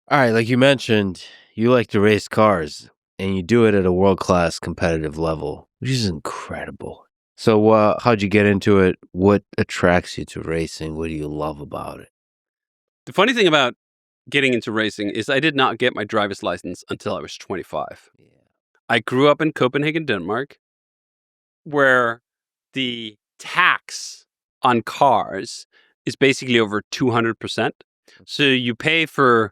All right, like you mentioned, you like to race cars and you do it at a world-class competitive level, which is incredible. So, how'd you get into it? What attracts you to racing? What do you love about it? The funny thing about getting into racing is I did not get my driver's license until I was 25. Yeah. I grew up in Copenhagen, Denmark, where the tax on cars is basically over 200%. So you pay for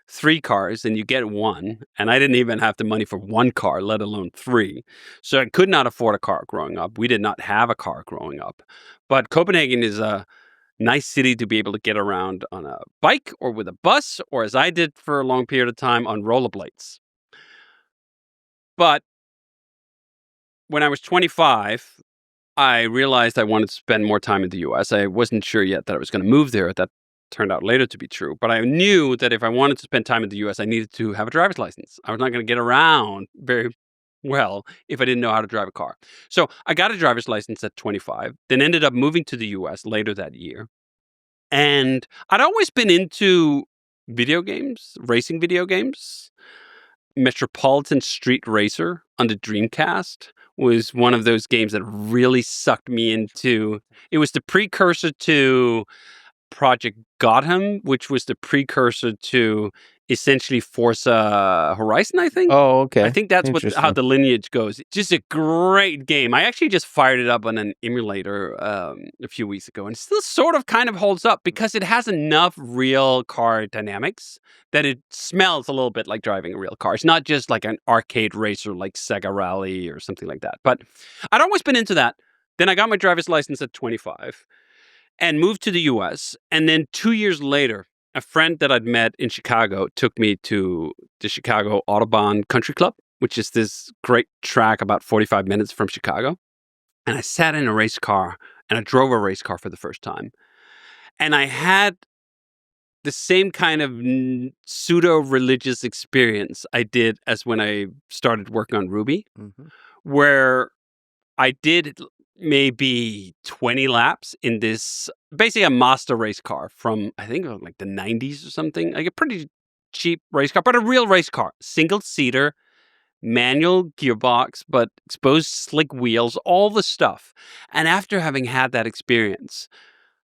3 cars and you get 1, and I didn't even have the money for 1 car, let alone 3. So I could not afford a car growing up. We did not have a car growing up. But Copenhagen is a nice city to be able to get around on a bike or with a bus, or as I did for a long period of time, on rollerblades. But when I was 25, I realized I wanted to spend more time in the US. I wasn't sure yet that I was going to move there. That turned out later to be true. But I knew that if I wanted to spend time in the US, I needed to have a driver's license. I was not going to get around very well if I didn't know how to drive a car. So I got a driver's license at 25, then ended up moving to the US later that year. And I'd always been into video games, racing video games. Metropolitan Street Racer on the Dreamcast was one of those games that really sucked me into. It was the precursor to Project Gotham, which was the precursor to essentially Forza Horizon, I think. Oh, I okay. think that's how Interesting. the lineage goes. Just a great game. I actually just fired it up on an emulator a few weeks ago, and it still sort of kind of holds up because it has enough real car dynamics that it smells a little bit like driving a real car. It's not just like an arcade racer like Sega Rally or something like that. But I'd always been into that. Then I got my driver's license at 25 and moved to the US. And then 2 years later, a friend that I'd met in Chicago took me to the Chicago Autobahn Country Club, which is this great track about 45 minutes from Chicago. And I sat in a race car and I drove a race car for the first time. And I had the same kind of pseudo religious experience I did as when I started working on Ruby, Hmm. where I did maybe 20 laps in this basically a Mazda race car from I think like the 90s or something. Like a pretty cheap race car, but a real race car. Single seater, manual gearbox, but exposed slick wheels, all the stuff. And after having had that experience,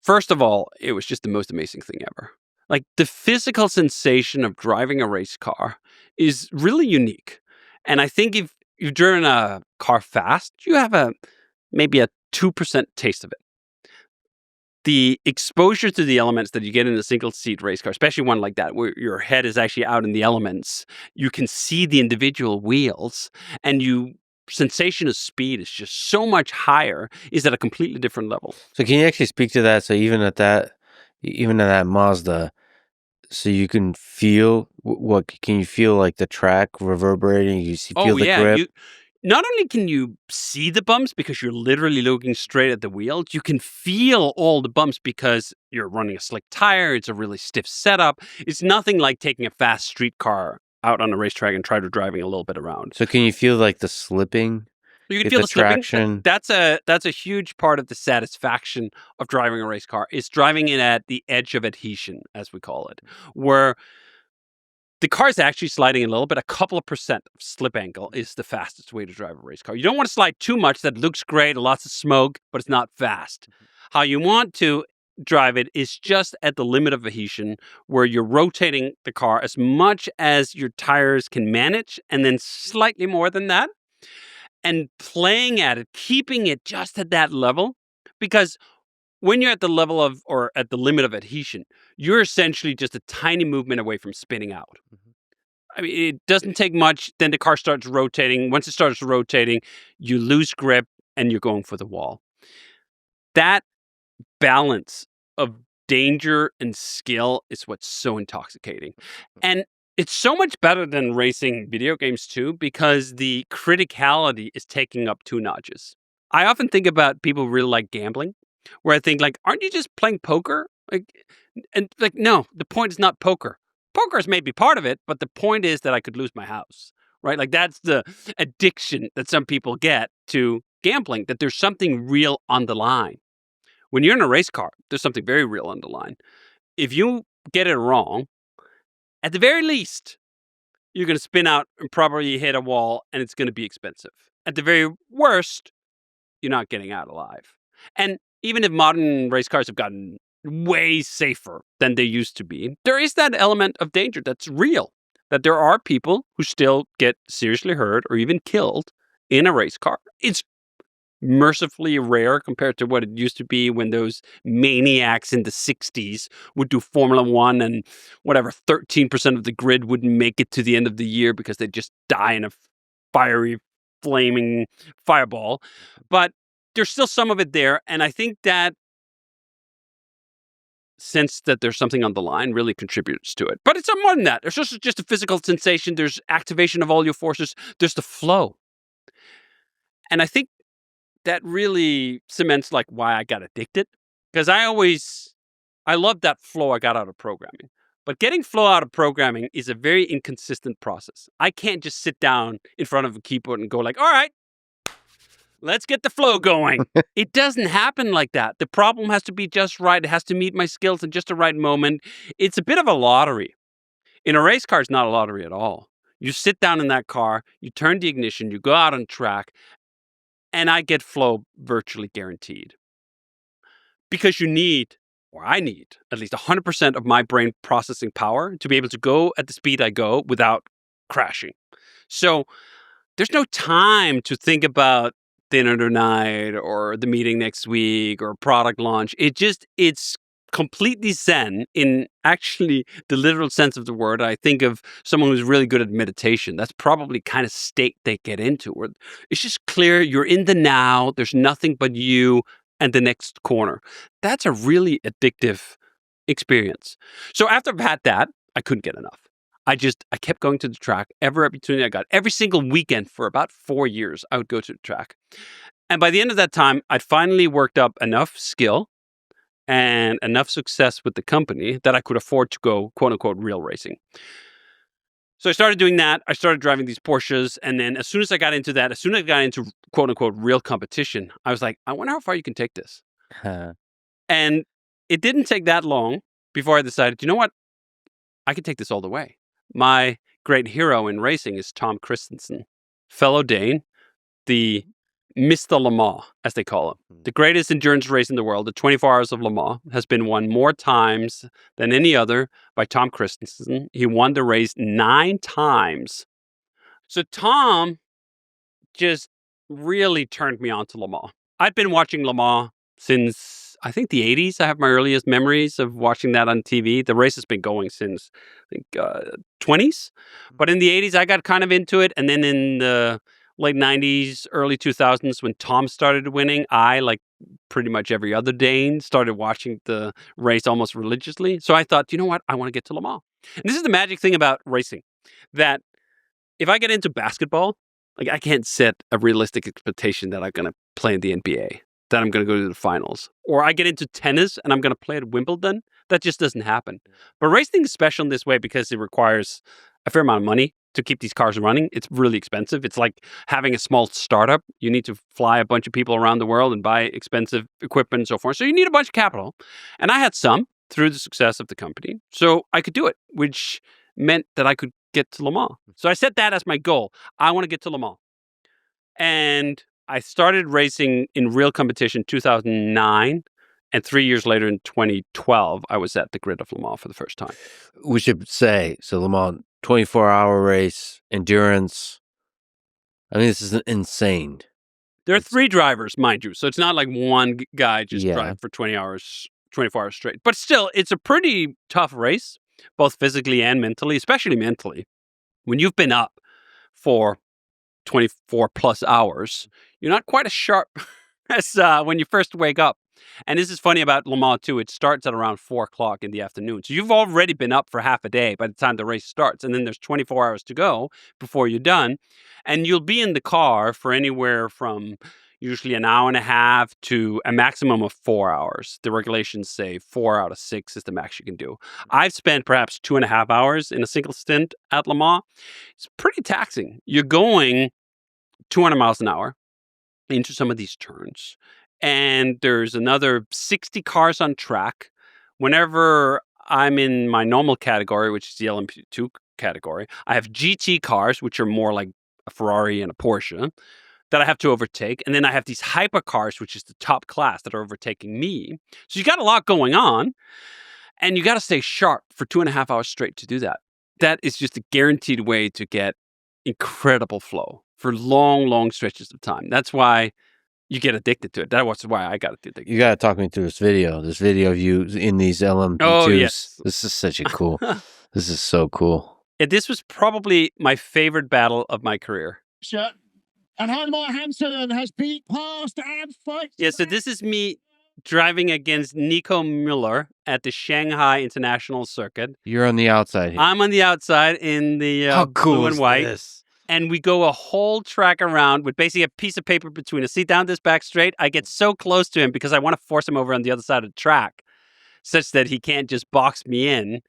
first of all, it was just the most amazing thing ever. Like the physical sensation of driving a race car is really unique. And I think if you've driven a car fast, you have a maybe a 2% taste of it. The exposure to the elements that you get in a single seat race car, especially one like that, where your head is actually out in the elements, you can see the individual wheels and you sensation of speed is just so much higher, is at a completely different level. So, can you actually speak to that? So, even at that Mazda, so you can feel what? Can you feel like the track reverberating? Feel Oh the yeah, grip? you not only can you see the bumps because you're literally looking straight at the wheels, you can feel all the bumps because you're running a slick tire. It's a really stiff setup. It's nothing like taking a fast street car out on a racetrack and try to driving a little bit around. So, can you feel like the slipping, You can feel the the slipping. traction? That's a huge part of the satisfaction of driving a race car. Is driving it at the edge of adhesion, as we call it, where the car is actually sliding a little bit. A couple of percent of slip angle is the fastest way to drive a race car. You don't want to slide too much that looks great, lots of smoke, but it's not fast. How you want to drive it is just at the limit of adhesion, where you're rotating the car as much as your tires can manage, and then slightly more than that, and playing at it, keeping it just at that level. Because when you're at the level of or at the limit of adhesion, you're essentially just a tiny movement away from spinning out. Mhm. I mean, it doesn't take much. Then the car starts rotating. Once it starts rotating, you lose grip and you're going for the wall. That balance of danger and skill is what's so intoxicating. And it's so much better than racing video games too, because the criticality is taking up 2 notches. I often think about people who really like gambling, where I think like, aren't you just playing poker? And no, the point is not poker. Poker is maybe part of it, but the point is that I could lose my house, right? Like that's the addiction that some people get to gambling, that there's something real on the line. When you're in a race car, there's something very real on the line. If you get it wrong, At the very least, you're going to spin out and probably hit a wall, and it's going to be expensive. At the very worst, you're not getting out alive. And even if modern race cars have gotten way safer than they used to be, there is that element of danger that's real. That there are people who still get seriously hurt or even killed in a race car. It's mercifully rare compared to what it used to be when those maniacs in the 60s would do Formula One and whatever, 13% of the grid wouldn't make it to the end of the year because they'd just die in a fiery, flaming fireball. But there's still some of it there. And I think that sense that there's something on the line really contributes to it. But it's more than that. There's just a physical sensation. There's activation of all your forces. There's the flow. And I think that really cements like why I got addicted. Because I love that flow I got out of programming. But getting flow out of programming is a very inconsistent process. I can't just sit down in front of a keyboard and go like, all right, let's get the flow going. It doesn't happen like that. The problem has to be just right. It has to meet my skills at just the right moment. It's a bit of a lottery. In a race car, it's not a lottery at all. You sit down in that car, you turn the ignition, you go out on track, and I get flow virtually guaranteed. Because I need at least 100% of my brain processing power to be able to go at the speed I go without crashing. So there's no time to think about dinner tonight or the meeting next week or product launch. It's completely zen in actually the literal sense of the word. I think of someone who's really good at meditation. That's probably kind of state they get into where it's just clear you're in the now. There's nothing but you and the next corner. That's a really addictive experience. So after I've had that, I couldn't get enough. I kept going to the track every opportunity I got. Every single weekend for about 4 years, I would go to the track. And by the end of that time, I'd finally worked up enough skill and enough success with the company that I could afford to go, quote unquote, real racing. So I started doing that. I started driving these Porsches. And then as soon as I got into quote unquote real competition, I was like, I wonder how far you can take this. And it didn't take that long before I decided, you know what? I can take this all the way. My great hero in racing is Tom Kristensen, fellow Dane, the Mr. Le Mans, as they call him. The greatest endurance race in the world, the 24 Hours of Le Mans, has been won more times than any other by Tom Kristensen. He won the race 9 times. So Tom just really turned me on to Le Mans. I'd been watching Le Mans since, I think, the 80s. I have my earliest memories of watching that on TV. The race has been going since, I think, 20s. But in the 80s, I got kind of into it. And then in the late 90s, early 2000s, when Tom started winning, I, like pretty much every other Dane, started watching the race almost religiously. So I thought, you know what? I want to get to Le Mans. And this is the magic thing about racing, that if I get into basketball, like I can't set a realistic expectation that I'm going to play in the NBA, that I'm going to go to the finals. Or I get into tennis and I'm going to play at Wimbledon. That just doesn't happen. But racing is special in this way because it requires a fair amount of money to keep these cars running. It's really expensive. It's like having a small startup. You need to fly a bunch of people around the world and buy expensive equipment and so forth. So you need a bunch of capital. And I had some through the success of the company. So I could do it, which meant that I could get to Le Mans. So I set that as my goal. I want to get to Le Mans. And I started racing in real competition 2009. And 3 years later in 2012, I was at the grid of Le Mans for the first time. We should say, so Le Mans, 24-hour race, endurance. I mean, this is insane. There are 3 drivers, mind you. So it's not like one guy just drive for 24 hours straight. But still, it's a pretty tough race, both physically and mentally, especially mentally. When you've been up for 24 plus hours, you're not quite as sharp as when you first wake up. And this is funny about Le Mans too. It starts at around 4 o'clock in the afternoon. So you've already been up for half a day by the time the race starts. And then there's 24 hours to go before you're done. And you'll be in the car for anywhere from usually an hour and a half to a maximum of 4 hours. The regulations say 4 out of 6 is the max you can do. I've spent perhaps 2.5 hours in a single stint at Le Mans. It's pretty taxing. You're going 200 miles an hour into some of these turns. And there's another 60 cars on track. Whenever I'm in my normal category, which is the LMP2 category. I have GT cars, which are more like a Ferrari and a Porsche, that I have to overtake. And then I have these hypercars, which is the top class, that are overtaking me. So you got a lot going on, and you got to stay sharp for 2.5 hours straight to do that. That is just a guaranteed way to get incredible flow for long, long stretches of time. That's why you get addicted to it. That was why I got addicted. You got to talk me through this video of you in these LMP2s. Oh, yes. This is such a cool. This is so cool. Yeah, this was probably my favorite battle of my career. Sure. And Heinmar Hansen has beat past and fights. Yeah, so this is me driving against Nico Müller at the Shanghai International Circuit. You're on the outside here. I'm on the outside in the How cool blue and is white. this? And we go a whole track around with basically a piece of paper between us. See, down this back straight, I get so close to him because I want to force him over on the other side of the track such that he can't just box me in.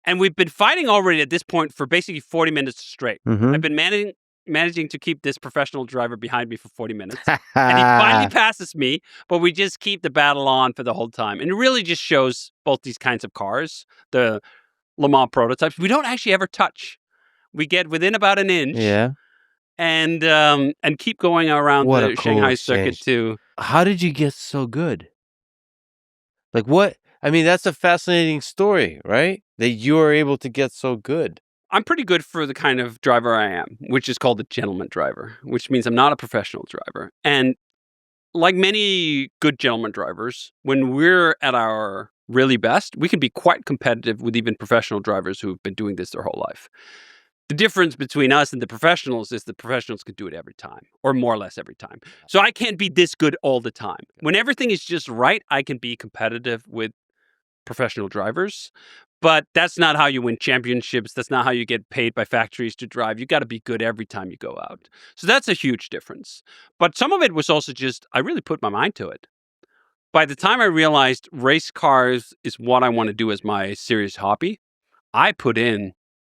And we've been fighting already at this point for basically 40 minutes straight. Mhm. I've been managing to keep this professional driver behind me for 40 minutes. And he finally passes me, but we just keep the battle on for the whole time. And it really just shows both these kinds of cars, the Le Mans prototypes. We don't actually ever touch. We get within about an inch. Yeah. And keep going around What a the cool Shanghai circuit exchange. too. How did you get so good? Like what? I mean, that's a fascinating story, right? That you are able to get so good. I'm pretty good for the kind of driver I am, which is called a gentleman driver, which means I'm not a professional driver. And like many good gentleman drivers, when we're at our really best, we can be quite competitive with even professional drivers who've been doing this their whole life. The difference between us and the professionals is the professionals can do it every time, or more or less every time. So I can't be this good all the time. When everything is just right, I can be competitive with professional drivers. But that's not how you win championships. That's not how you get paid by factories to drive. You got to be good every time you go out. So that's a huge difference. But some of it was also just, I really put my mind to it. By the time I realized race cars is what I want to do as my serious hobby, I put in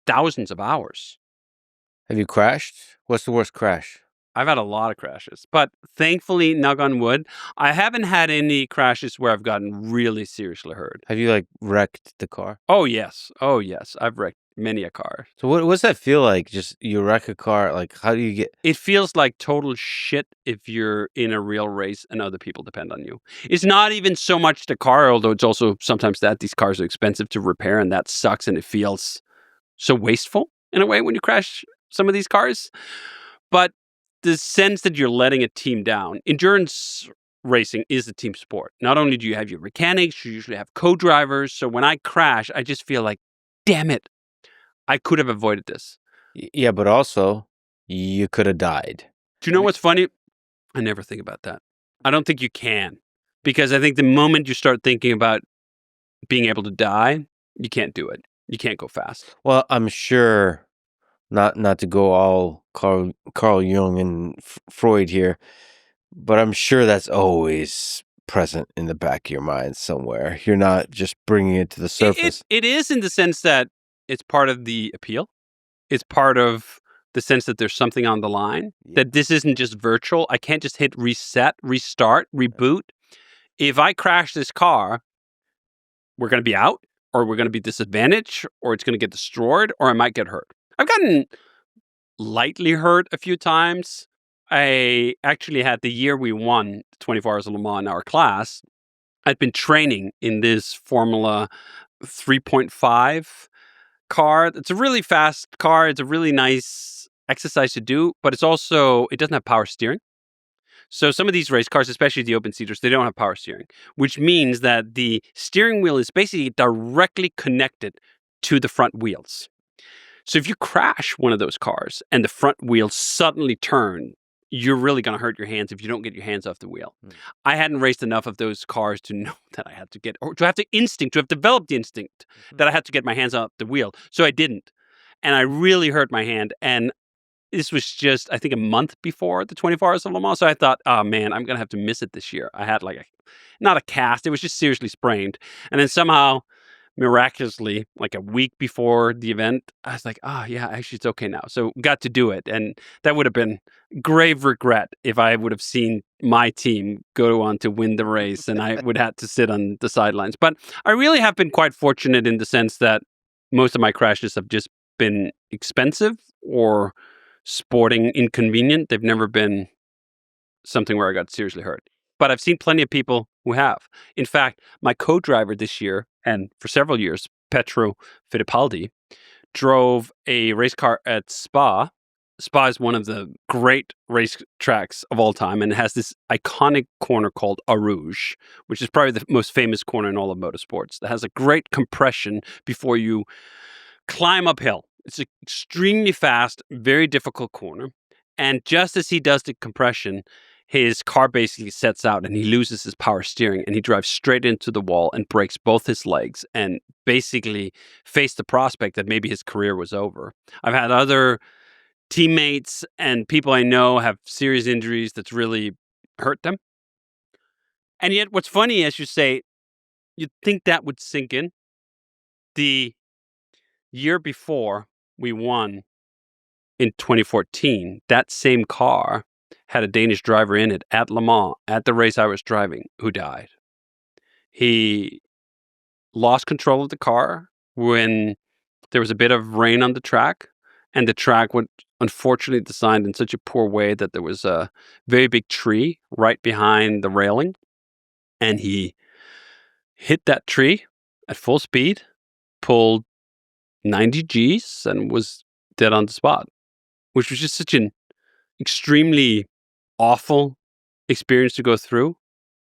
thousands of hours. Have you crashed? What's the worst crash? I've had a lot of crashes, but thankfully, knock on wood, I haven't had any crashes where I've gotten really seriously hurt. Have you like wrecked the car? Oh, yes. Oh, yes. I've wrecked many a car. So what's that feel like? Just you wreck a car, like how do you get It feels like total shit if you're in a real race and other people depend on you. It's not even so much the car, although it's also sometimes that these cars are expensive to repair and that sucks and it feels so wasteful in a way when you crash some of these cars. But the sense that you're letting a team down. Endurance racing is a team sport. Not only do you have your mechanics, you usually have co-drivers. So when I crash, I just feel like, damn it, I could have avoided this. Yeah, but also you could have died. Do you know what's funny? I never think about that. I don't think you can. Because I think the moment you start thinking about being able to die, you can't do it. You can't go fast. Well, I'm sure not to go all Carl Jung and Freud here, but I'm sure that's always present in the back of your mind somewhere. You're not just bringing it to the surface. It is in the sense that it's part of the appeal. It's part of the sense that there's something on the line, that this isn't just virtual. I can't just hit reset, restart, reboot. If I crash this car, we're going to be out, or we're going to be disadvantaged, or it's going to get destroyed, or I might get hurt. I've gotten lightly hurt a few times. I actually had the year we won 24 Hours of Le Mans in our class, I'd been training in this Formula 3.5 car. It's a really fast car. It's a really nice exercise to do, but it doesn't have power steering. So some of these race cars, especially the open seaters, they don't have power steering, which means that the steering wheel is basically directly connected to the front wheels. So if you crash one of those cars and the front wheels suddenly turn, you're really going to hurt your hands if you don't get your hands off the wheel. I hadn't raced enough of those cars to know that I had to have developed the instinct that I had to get my hands off the wheel. So I didn't. And I really hurt my hand. And this was just, I think, a month before the 24 Hours of Le Mans. So I thought, oh man, I'm going to have to miss it this year. I had not a cast. It was just seriously sprained. And then somehow miraculously, like a week before the event, I was like, oh, yeah, actually, it's okay now. So got to do it. And that would have been grave regret if I would have seen my team go on to win the race and I would have to sit on the sidelines. But I really have been quite fortunate in the sense that most of my crashes have just been expensive or sporting inconvenient. They've never been something where I got seriously hurt. But I've seen plenty of people who have. In fact, my co-driver this year, and for several years, Petro Fittipaldi, drove a race car at Spa. Spa is one of the great race tracks of all time, and it has this iconic corner called Eau Rouge, which is probably the most famous corner in all of motorsports. That has a great compression before you climb uphill. It's an extremely fast, very difficult corner. And just as he does the compression, his car basically sets out and he loses his power steering and he drives straight into the wall and breaks both his legs and basically faced the prospect that maybe his career was over. I've had other teammates and people I know have serious injuries that's really hurt them. And yet what's funny, as you say, you'd think that would sink in. The year before we won in 2014, that same car had a Danish driver in it at Le Mans, at the race I was driving, who died. He lost control of the car when there was a bit of rain on the track, and the track was unfortunately designed in such a poor way that there was a very big tree right behind the railing, and he hit that tree at full speed, pulled 90 Gs, and was dead on the spot, which was just such an extremely awful experience to go through.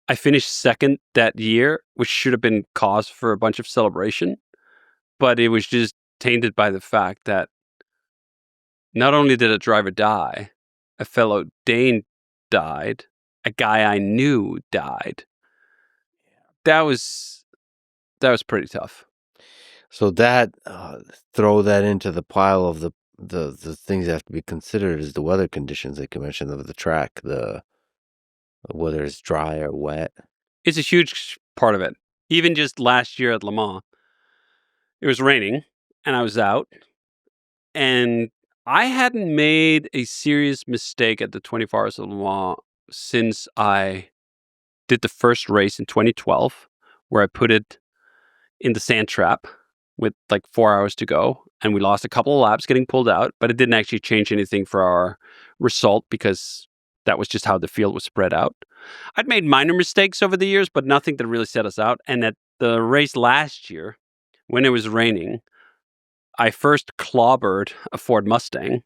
I finished second that year, which should have been cause for a bunch of celebration, but it was just tainted by the fact that not only did a driver die, a fellow Dane died, a guy I knew died. That was pretty tough. So that throw that into the pile of the things that have to be considered is the weather conditions, like you mentioned, of the track, the whether it's dry or wet. It's a huge part of it. Even just last year at Le Mans, it was raining and I was out, and I hadn't made a serious mistake at the 24 Hours of Le Mans since I did the first race in 2012, where I put it in the sand trap with like 4 hours to go, and we lost a couple of laps getting pulled out, but it didn't actually change anything for our result because that was just how the field was spread out. I'd made minor mistakes over the years, but nothing that really set us out. And at the race last year, when it was raining, I first clobbered a Ford Mustang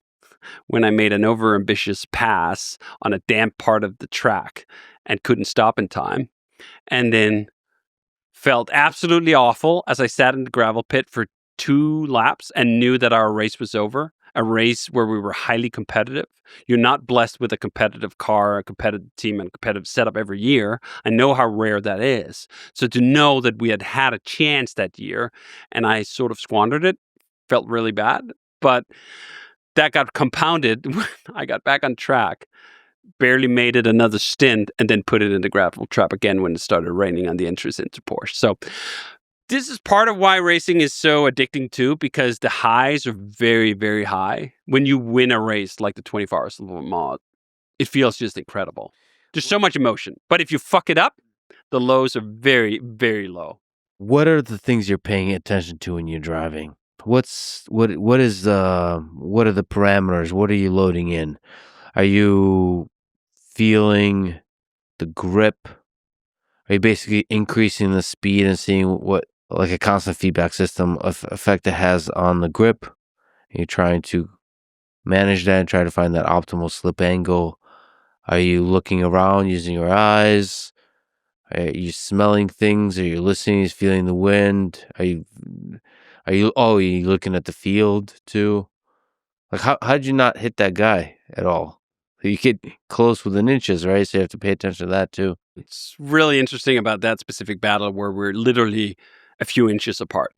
when I made an overambitious pass on a damp part of the track and couldn't stop in time. And then felt absolutely awful as I sat in the gravel pit for 2 laps and knew that our race was over. A race where we were highly competitive. You're not blessed with a competitive car, a competitive team, and a competitive setup every year. I know how rare that is. So to know that we had a chance that year and I sort of squandered it felt really bad. But that got compounded when I got back on track, barely made it another stint, and then put it in the gravel trap again when it started raining on the entrance into Porsche. So this is part of why racing is so addicting too, because the highs are very, very high. When you win a race like the 24 Hours of Le Mans, it feels just incredible. There's so much emotion. But if you fuck it up, the lows are very, very low. What are the things you're paying attention to when you're driving? What are the parameters? What are you loading in? Are you feeling the grip? Are you basically increasing the speed and seeing what, like a constant feedback system effect it has on the grip? Are you trying to manage that and try to find that optimal slip angle? Are you looking around using your eyes? Are you smelling things? Are you listening? Are you feeling the wind? Are you looking at the field too? Like how'd you not hit that guy at all? You get close within inches, right? So you have to pay attention to that too. It's really interesting about that specific battle where we're literally a few inches apart.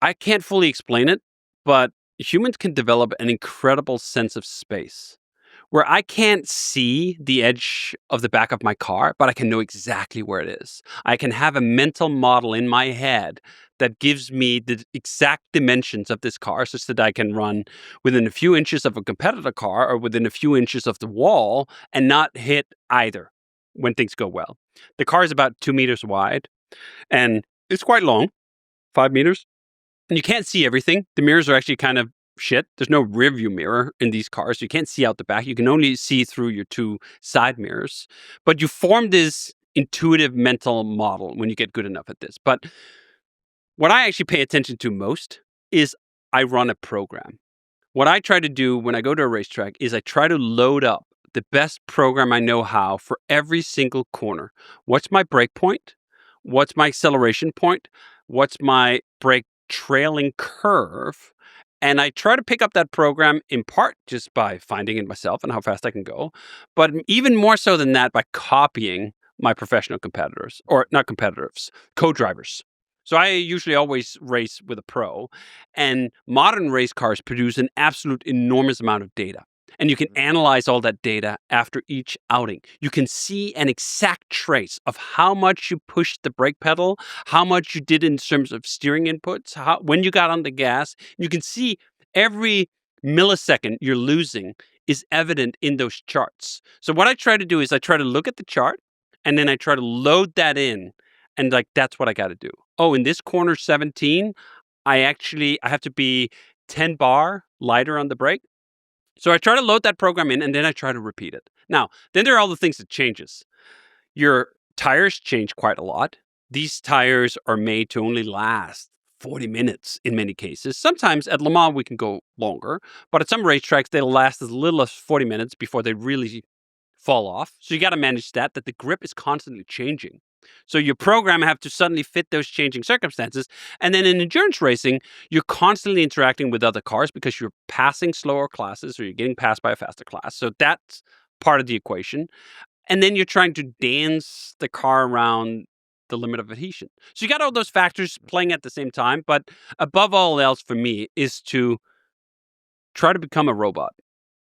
I can't fully explain it, but humans can develop an incredible sense of space where I can't see the edge of the back of my car, but I can know exactly where it is. I can have a mental model in my head that gives me the exact dimensions of this car such that I can run within a few inches of a competitor car or within a few inches of the wall and not hit either when things go well. The car is about 2 meters wide and it's quite long, 5 meters. And you can't see everything. The mirrors are actually kind of shit. There's no rear view mirror in these cars. So you can't see out the back. You can only see through your 2 side mirrors. But you form this intuitive mental model when you get good enough at this. But what I actually pay attention to most is I run a program. What I try to do when I go to a racetrack is I try to load up the best program I know how for every single corner. What's my brake point? What's my acceleration point? What's my brake trailing curve? And I try to pick up that program in part just by finding it myself and how fast I can go, but even more so than that by copying my professional competitors, or not competitors, co-drivers. So I usually always race with a pro, and modern race cars produce an absolute enormous amount of data. And you can analyze all that data after each outing. You can see an exact trace of how much you pushed the brake pedal, how much you did in terms of steering inputs, when you got on the gas. You can see every millisecond you're losing is evident in those charts. So what I try to do is I try to look at the chart and then I try to load that in, and like that's what I got to do. Oh, in this corner 17, I have to be 10 bar lighter on the brake. So I try to load that program in and then I try to repeat it. Now, then there are all the things that changes. Your tires change quite a lot. These tires are made to only last 40 minutes in many cases. Sometimes at Le Mans we can go longer, but at some racetracks they'll last as little as 40 minutes before they really fall off. So you got to manage that the grip is constantly changing. So your program have to suddenly fit those changing circumstances. And then in endurance racing, you're constantly interacting with other cars because you're passing slower classes or you're getting passed by a faster class. So that's part of the equation. And then you're trying to dance the car around the limit of adhesion. So you got all those factors playing at the same time. But above all else for me is to try to become a robot.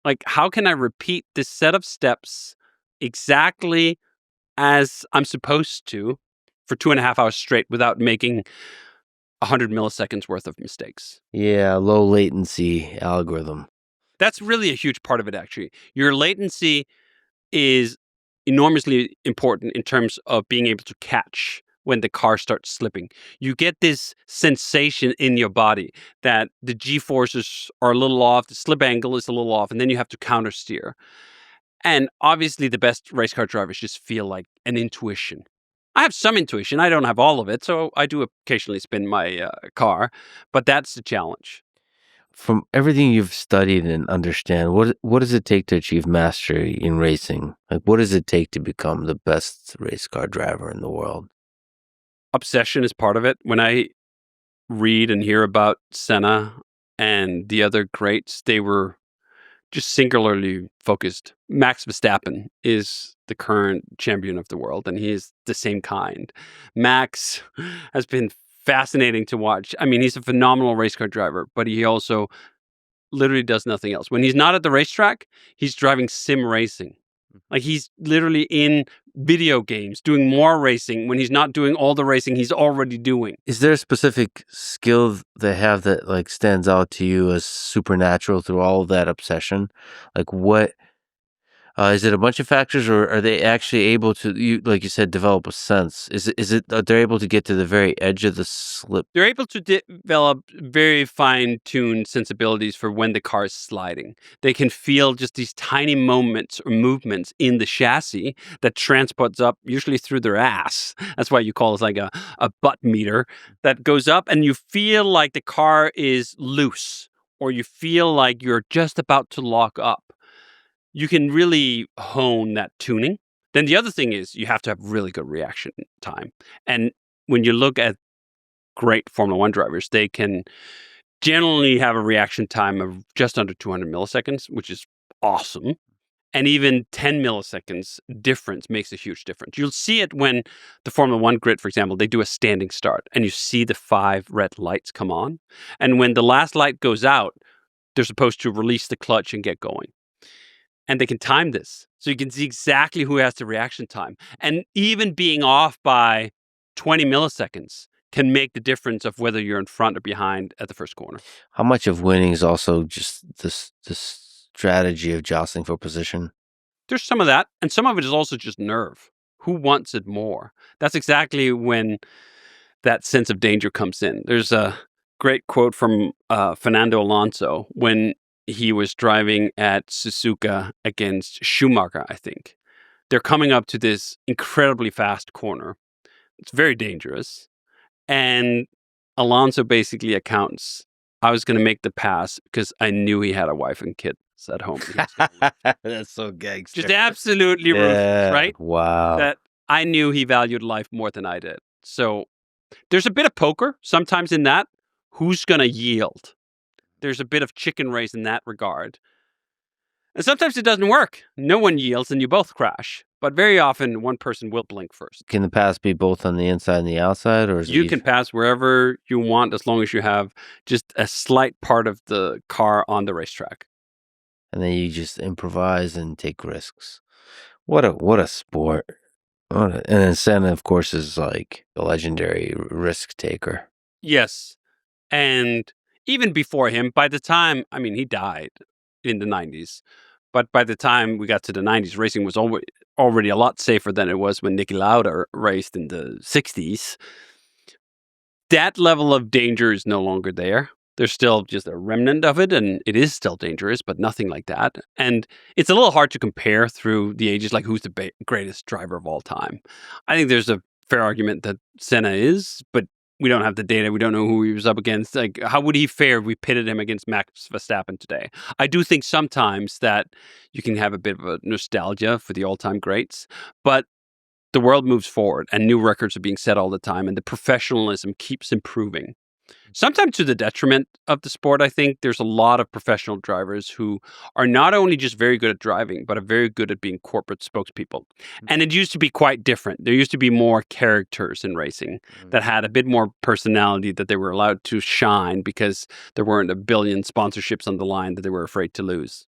Like, how can I repeat this set of steps exactly as I'm supposed to for 2.5 hours straight without making 100 milliseconds worth of mistakes? Yeah, low latency algorithm. That's really a huge part of it, actually. Your latency is enormously important in terms of being able to catch when the car starts slipping. You get this sensation in your body that the G-forces are a little off, the slip angle is a little off, and then you have to counter steer. And obviously the best race car drivers just feel like an intuition. I have some intuition. I don't have all of it, so I do occasionally spin my car, but that's the challenge. From everything you've studied and understand, what does it take to achieve mastery in racing? Like, what does it take to become the best race car driver in the world? Obsession is part of it. When I read and hear about Senna and the other greats, they were just singularly focused. Max Verstappen is the current champion of the world, and he is the same kind. Max has been fascinating to watch. I mean, he's a phenomenal race car driver, but he also literally does nothing else. When he's not at the racetrack, he's driving sim racing. Like, he's literally in video games doing more racing when he's not doing all the racing he's already doing. Is there a specific skill they have that like stands out to you as supernatural through all of that obsession? Like, what is it? A bunch of factors, or are they actually able to, like you said, develop a sense? Is it they're able to get to the very edge of the slip? They're able to develop very fine-tuned sensibilities for when the car is sliding. They can feel just these tiny moments or movements in the chassis that transports up, usually through their ass. That's why you call it like a butt meter that goes up, and you feel like the car is loose, or you feel like you're just about to lock up. You can really hone that tuning. Then the other thing is you have to have really good reaction time. And when you look at great Formula One drivers, they can generally have a reaction time of just under 200 milliseconds, which is awesome. And even 10 milliseconds difference makes a huge difference. You'll see it when the Formula One grid, for example, they do a standing start and you see the 5 red lights come on. And when the last light goes out, they're supposed to release the clutch and get going. And they can time this. So you can see exactly who has the reaction time. And even being off by 20 milliseconds can make the difference of whether you're in front or behind at the first corner. How much of winning is also just this strategy of jostling for position? There's some of that. And some of it is also just nerve. Who wants it more? That's exactly when that sense of danger comes in. There's a great quote from Fernando Alonso when he was driving at Suzuka against Schumacher, I think. They're coming up to this incredibly fast corner. It's very dangerous. And Alonso basically accounts, I was going to make the pass because I knew he had a wife and kids at home. That's so gangster. Just absolutely ruthless, right? Wow. That I knew he valued life more than I did. So there's a bit of poker sometimes in that. Who's going to yield? There's a bit of chicken race in that regard. And sometimes it doesn't work. No one yields and you both crash. But very often, one person will blink first. Can the pass be both on the inside and the outside? Or is You can pass wherever you want as long as you have just a slight part of the car on the racetrack. And then you just improvise and take risks. What a sport. And then Senna, of course, is like a legendary risk taker. Yes. And even before him, by the time, he died in the 90s. But by the time we got to the 90s, racing was already a lot safer than it was when Niki Lauda raced in the 60s. That level of danger is no longer there. There's still just a remnant of it, and it is still dangerous, but nothing like that. And it's a little hard to compare through the ages, like who's the greatest driver of all time. I think there's a fair argument that Senna is, but we don't have the data. We don't know who he was up against. Like, how would he fare if we pitted him against Max Verstappen today? I do think sometimes that you can have a bit of a nostalgia for the all-time greats, but the world moves forward and new records are being set all the time and the professionalism keeps improving. Sometimes to the detriment of the sport, I think there's a lot of professional drivers who are not only just very good at driving, but are very good at being corporate spokespeople. And it used to be quite different. There used to be more characters in racing that had a bit more personality that they were allowed to shine because there weren't a billion sponsorships on the line that they were afraid to lose.